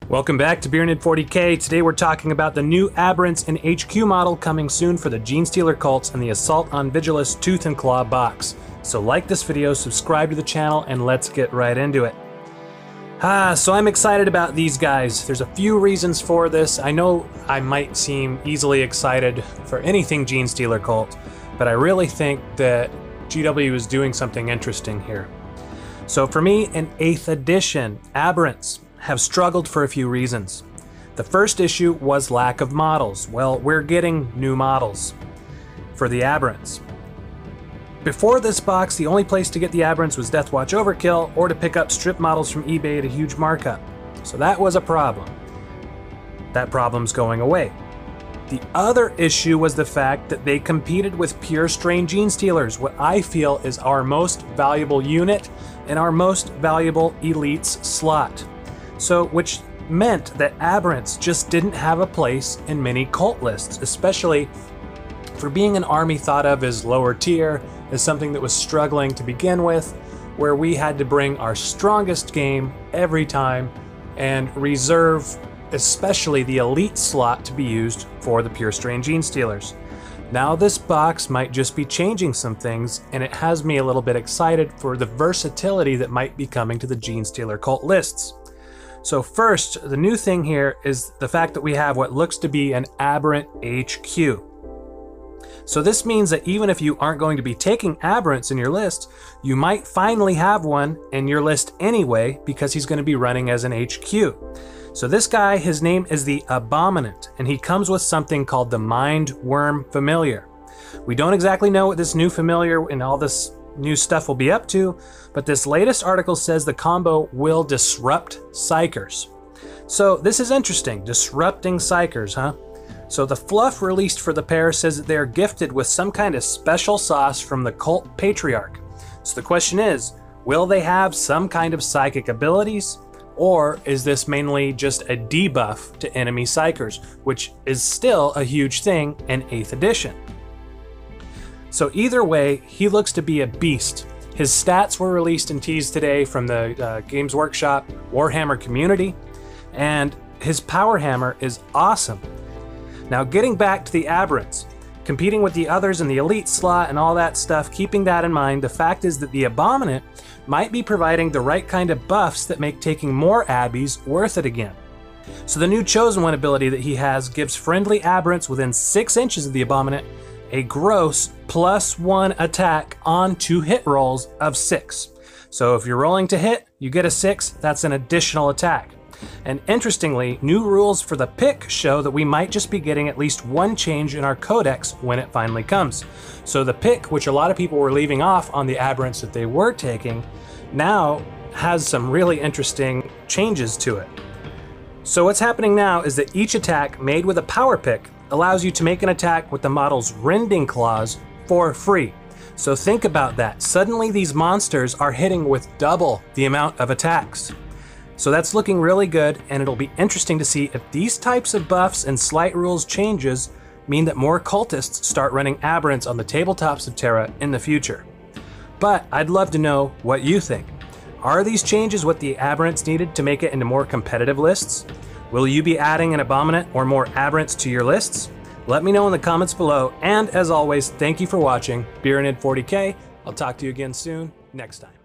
Welcome back to Aberrant 40K. Today we're talking about the new Aberrants in HQ model coming soon for the Genestealer cults and the Assault on Vigilus Tooth and Claw box. So like this video, subscribe to the channel, and let's get right into it. So I'm excited about these guys. There's a few reasons for this. I know I might seem easily excited for anything Genestealer cult, but I really think that GW is doing something interesting here. So for me, in 8th edition, Aberrants have struggled for a few reasons. The first issue was lack of models. Well, we're getting new models for the Aberrants. Before this box, the only place to get the Aberrants was Deathwatch Overkill or to pick up strip models from eBay at a huge markup. So that was a problem. That problem's going away. The other issue was the fact that they competed with pure strain Genestealers, what I feel is our most valuable unit and our most valuable elites slot. So, which meant that Aberrants just didn't have a place in many cult lists, especially for being an army thought of as lower tier, as something that was struggling to begin with, where we had to bring our strongest game every time and reserve especially the elite slot to be used for the pure strain Genestealers. Now this box might just be changing some things, and it has me a little bit excited for the versatility that might be coming to the Genestealer cult lists. So first, the new thing here is the fact that we have what looks to be an Aberrant HQ. So this means that even if you aren't going to be taking Aberrants in your list, you might finally have one in your list anyway, because he's going to be running as an HQ. So this guy, his name is the Abominant, and he comes with something called the Mind Worm Familiar. We don't exactly know what this new familiar and all this new stuff will be up to, but this latest article says the combo will disrupt psychers. So this is interesting, disrupting psychers, huh? So the fluff released for the pair says that they are gifted with some kind of special sauce from the cult patriarch. So the question is, will they have some kind of psychic abilities? Or is this mainly just a debuff to enemy psychers, which is still a huge thing in 8th edition? So either way, he looks to be a beast. His stats were released and teased today from the Games Workshop Warhammer community, and his power hammer is awesome. Now getting back to the Aberrants, competing with the others in the elite slot and all that stuff, keeping that in mind, the fact is that the Abominant might be providing the right kind of buffs that make taking more Abbeys worth it again. So the new Chosen One ability that he has gives friendly Aberrants within 6 inches of the Abominant a gross +1 attack on 2 hit rolls of 6. So if you're rolling to hit, you get a 6, that's an additional attack. And interestingly, new rules for the pick show that we might just be getting at least one change in our codex when it finally comes. So the pick, which a lot of people were leaving off on the Aberrants that they were taking, now has some really interesting changes to it. So what's happening now is that each attack made with a power pick allows you to make an attack with the model's rending claws for free. So think about that. Suddenly these monsters are hitting with double the amount of attacks. So that's looking really good, and it'll be interesting to see if these types of buffs and slight rules changes mean that more cultists start running Aberrants on the tabletops of Terra in the future. But I'd love to know what you think. Are these changes what the Aberrants needed to make it into more competitive lists? Will you be adding an Abominant or more Aberrants to your lists? Let me know in the comments below, and as always, thank you for watching Aberrant 40K. I'll talk to you again soon, next time.